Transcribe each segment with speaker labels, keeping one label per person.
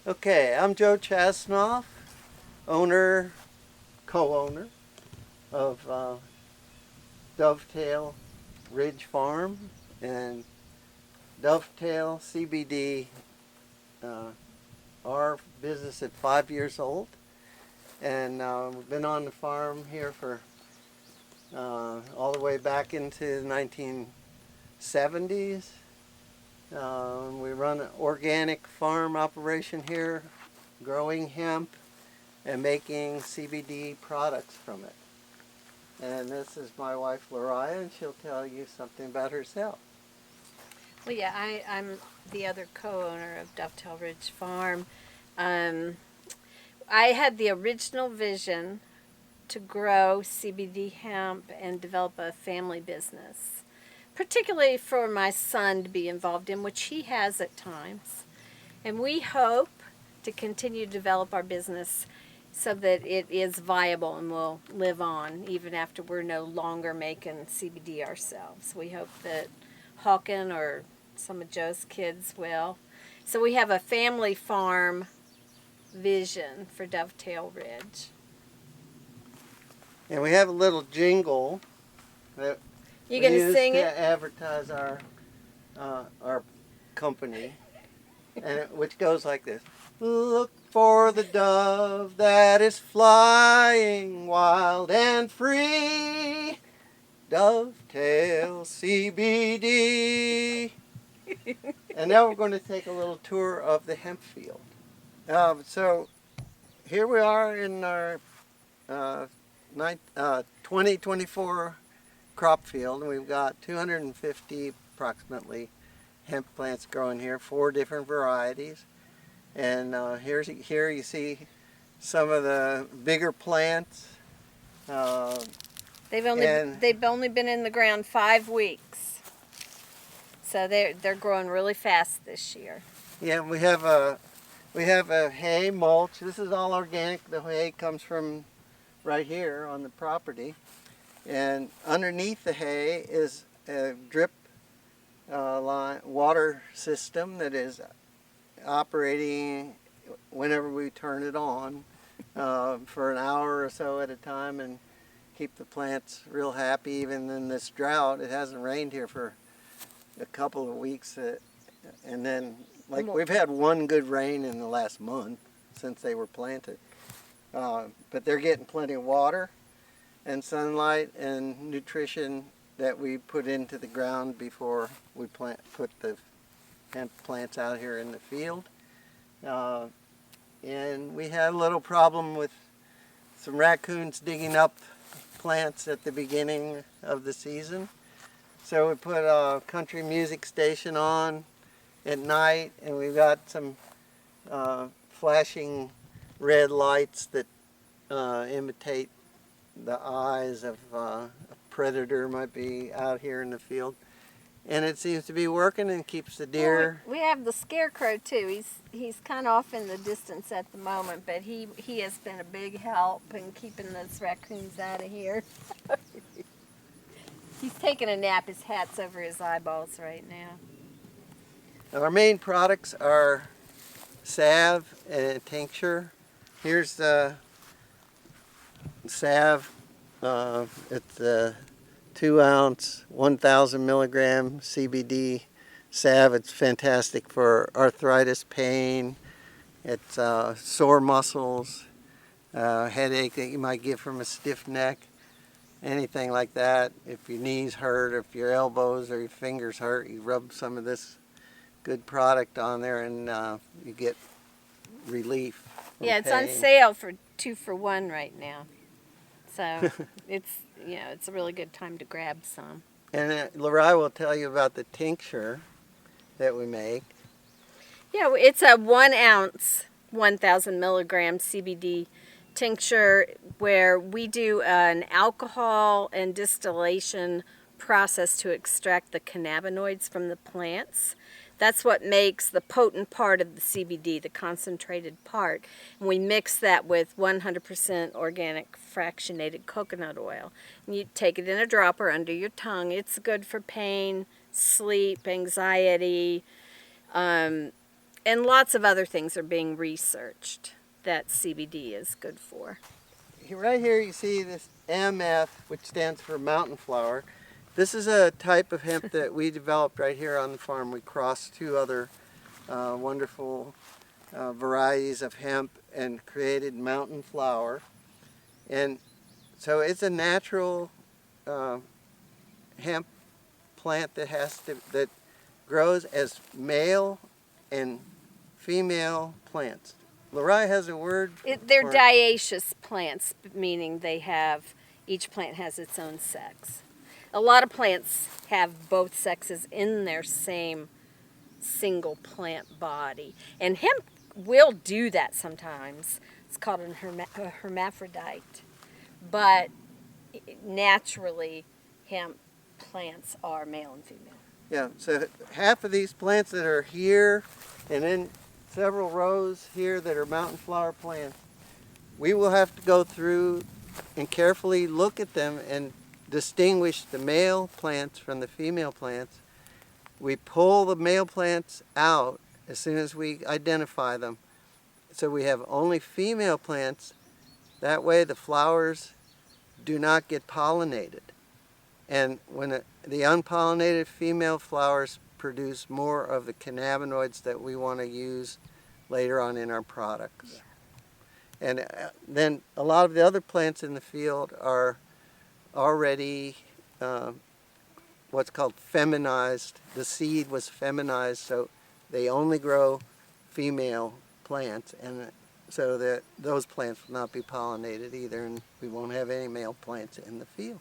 Speaker 1: Okay, I'm Joe Chasnoff, owner, co-owner of Dovetail Ridge Farm and Dovetail CBD. Uh, our business at 5 years old, and we've been on the farm here for all the way back into the 1970s. We run an organic farm operation here, growing hemp and making CBD products from it. And this is my wife Loria, and she'll tell you something about herself.
Speaker 2: Well, yeah, I'm the other co-owner of Dovetail Ridge Farm. Um, I had the original vision to grow CBD hemp and develop a family business, particularly for my son to be involved in, which he has at times. And we hope to continue to develop our business so that it is viable and will live on even after we're no longer making CBD ourselves. We hope that Hawken or some of Joe's kids will. So we have a family farm vision for Dovetail Ridge.
Speaker 1: And we have a little jingle that
Speaker 2: You
Speaker 1: we
Speaker 2: gonna
Speaker 1: use
Speaker 2: sing
Speaker 1: to
Speaker 2: it?
Speaker 1: advertise our company, which goes like this: Look for the dove that is flying wild and free, Dovetail CBD. And now we're going to take a little tour of the hemp field. So here we are in our 2024 crop field, and we've got 250 approximately hemp plants growing here, 4 different varieties. And here you see some of the bigger plants.
Speaker 2: They've
Speaker 1: And
Speaker 2: only been in the ground 5 weeks, so they're growing really fast this year.
Speaker 1: yeah, we have a hay mulch. This is all organic. The hay comes from right here on the property, and underneath the hay is a drip water system that is operating whenever we turn it on for an hour or so at a time, and keep the plants real happy. Even in this drought, it hasn't rained here for a couple of weeks, and then we've had one good rain in the last month since they were planted. But they're getting plenty of water and sunlight and nutrition that we put into the ground before we put the hemp plants out here in the field. And we had a little problem with some raccoons digging up plants at the beginning of the season. So we put a country music station on at night, and we've got some flashing red lights that imitate the eyes of a predator might be out here in the field. And it seems to be working and keeps the deer.
Speaker 2: Well, we have the scarecrow too. He's kind of off in the distance at the moment, but he has been a big help in keeping those raccoons out of here. He's taking a nap. His hat's over his eyeballs right now.
Speaker 1: Our main products are salve and tincture. Here's the salve. It's a 2-ounce, 1,000 milligram CBD salve. It's fantastic for arthritis pain. It's sore muscles, headache that you might get from a stiff neck, anything like that. If your knees hurt, or if your elbows or your fingers hurt, you rub some of this good product on there, and you get relief.
Speaker 2: Yeah, it's on sale for 2 for 1 right now. So it's a really good time to grab some.
Speaker 1: And Loria will tell you about the tincture that we make.
Speaker 2: Yeah, it's a 1 ounce, 1,000 milligram CBD tincture where we do an alcohol and distillation process to extract the cannabinoids from the plants. That's what makes the potent part of the CBD, the concentrated part. And we mix that with 100% organic fractionated coconut oil. And you take it in a dropper under your tongue. It's good for pain, sleep, anxiety, And lots of other things are being researched that CBD is good for.
Speaker 1: Right here you see this MF, which stands for mountain flower. This is a type of hemp that we developed right here on the farm. We crossed two other wonderful varieties of hemp and created mountain flower. And so it's a natural hemp plant that grows as male and female plants. Loria has a word.
Speaker 2: They're
Speaker 1: for
Speaker 2: dioecious plants, meaning each plant has its own sex. A lot of plants have both sexes in their same single plant body. And hemp will do that sometimes. It's called a hermaphrodite. But naturally, hemp plants are male and female.
Speaker 1: Yeah, so half of these plants that are here, and then several rows here that are mountain flower plants, we will have to go through and carefully look at them and distinguish the male plants from the female plants. We pull the male plants out as soon as we identify them. So we have only female plants. That way the flowers do not get pollinated. And when the unpollinated female flowers produce more of the cannabinoids that we want to use later on in our products. Yeah. And then a lot of the other plants in the field are already what's called feminized. The seed was feminized, so they only grow female plants, and so that those plants will not be pollinated either, and we won't have any male plants in the field.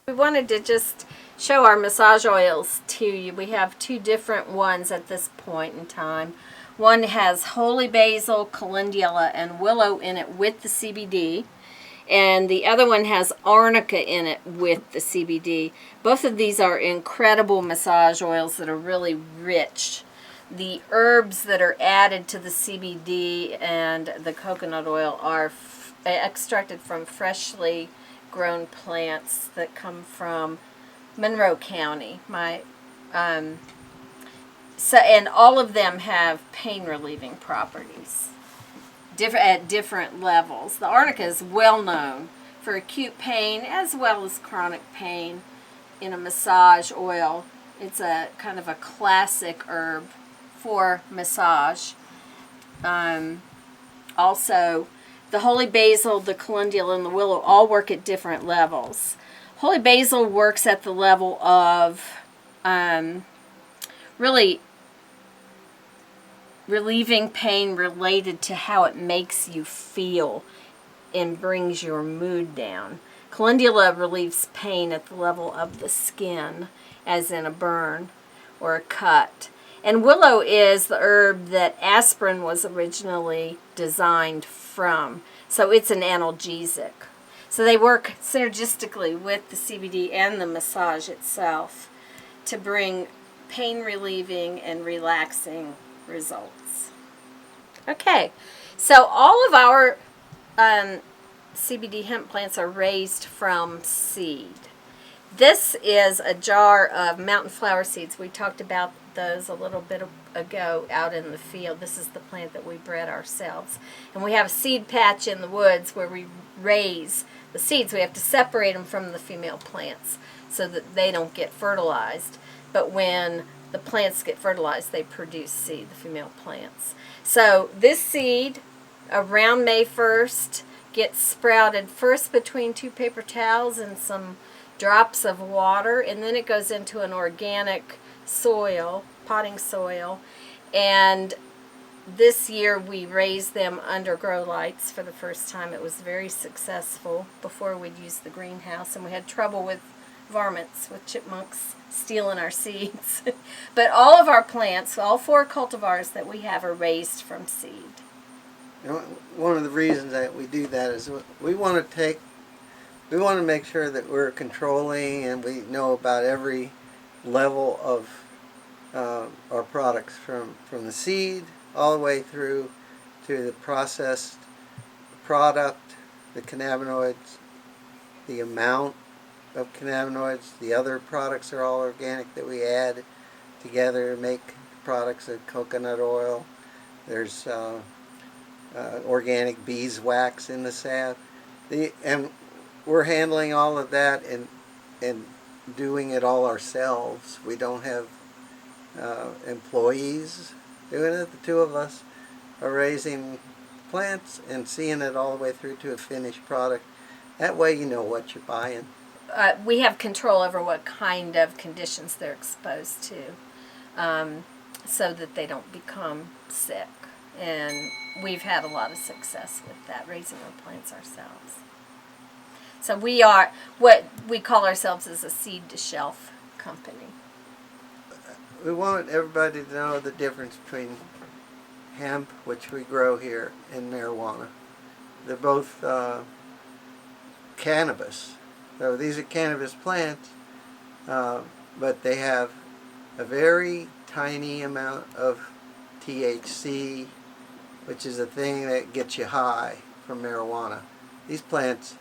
Speaker 2: We wanted to just show our massage oils to you. We have two different ones at this point in time. One has holy basil, calendula, and willow in it with the CBD. And the other one has arnica in it with the CBD. Both of these are incredible massage oils that are really rich. The herbs that are added to the CBD and the coconut oil are extracted from freshly grown plants that come from Monroe County. And all of them have pain relieving properties at different levels. The arnica is well known for acute pain as well as chronic pain in a massage oil. It's a kind of a classic herb for massage. Also, the holy basil, the calendula, and the willow all work at different levels. Holy basil works at the level of really relieving pain related to how it makes you feel and brings your mood down. Calendula relieves pain at the level of the skin, as in a burn or a cut. And willow is the herb that aspirin was originally designed from. So it's an analgesic. So they work synergistically with the CBD and the massage itself to bring pain relieving and relaxing results. Okay, so all of our CBD hemp plants are raised from seed. This is a jar of mountain flower seeds. We talked about those a little bit ago out in the field. This is the plant that we bred ourselves. And we have a seed patch in the woods where we raise the seeds. We have to separate them from the female plants so that they don't get fertilized. But when the plants get fertilized, they produce seed, the female plants. So this seed, around May 1st, gets sprouted first between 2 paper towels and some drops of water, and then it goes into an organic soil, potting soil. And this year we raised them under grow lights for the first time. It was very successful. Before we'd use the greenhouse, and we had trouble with varmints, with chipmunks stealing our seeds. But all of our plants, all 4 cultivars that we have, are raised from seed.
Speaker 1: You know, one of the reasons that we do that is we want to make sure that we're controlling and we know about every level of our products from the seed all the way through to the processed product, the cannabinoids, the amount of cannabinoids. The other products are all organic that we add together to make products of coconut oil. There's organic beeswax in the salve. And we're handling all of that and doing it all ourselves. We don't have employees doing it. The 2 of us are raising plants and seeing it all the way through to a finished product. That way you know what you're buying.
Speaker 2: We have control over what kind of conditions they're exposed to, so that they don't become sick. And we've had a lot of success with that, raising our plants ourselves. So we are, what we call ourselves, is a seed to shelf company.
Speaker 1: We want everybody to know the difference between hemp, which we grow here, and marijuana. They're both cannabis. So these are cannabis plants, but they have a very tiny amount of THC, which is a thing that gets you high from marijuana. These plants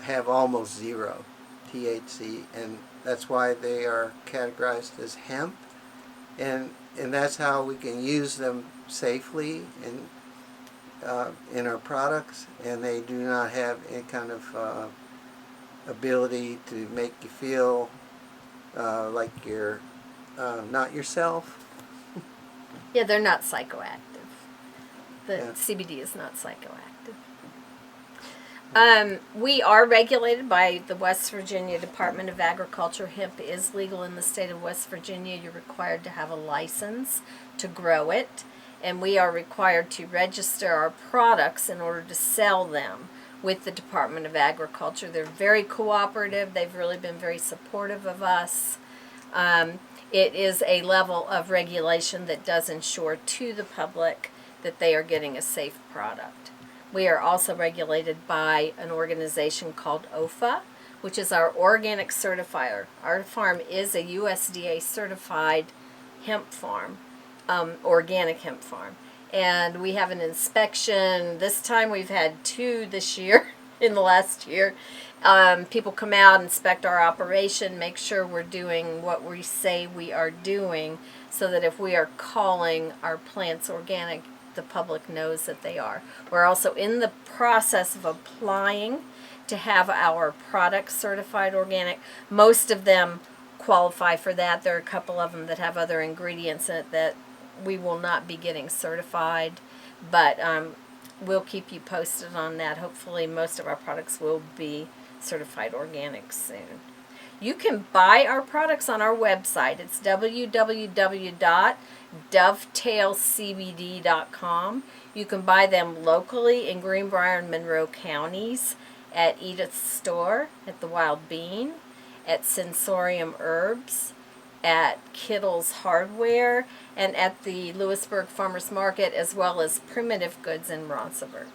Speaker 1: have almost 0 THC, and that's why they are categorized as hemp, and that's how we can use them safely in our products, and they do not have any kind of ability to make you feel like you're not yourself.
Speaker 2: Yeah, they're not psychoactive. The
Speaker 1: Yeah.
Speaker 2: CBD is not psychoactive. We are regulated by the West Virginia Department of Agriculture. Hemp is legal in the state of West Virginia. You're required to have a license to grow it, and we are required to register our products in order to sell them with the Department of Agriculture. They're very cooperative. They've really been very supportive of us. It is a level of regulation that does ensure to the public that they are getting a safe product. We are also regulated by an organization called OFA, which is our organic certifier. Our farm is a USDA Certified hemp farm, organic hemp farm. And we have an inspection. This time we've had 2 this year, in the last year. People come out, inspect our operation, make sure we're doing what we say we are doing, so that if we are calling our plants organic, the public knows that they are. We're also in the process of applying to have our products certified organic. Most of them qualify for that. There are a couple of them that have other ingredients in it that we will not be getting certified, but we'll keep you posted on that. Hopefully most of our products will be certified organic soon. You can buy our products on our website. It's www.dovetailcbd.com. You can buy them locally in Greenbrier and Monroe counties, at Edith's Store, at the Wild Bean, at Sensorium Herbs, at Kittle's Hardware, and at the Lewisburg Farmers Market, as well as Primitive Goods in Ronceburg.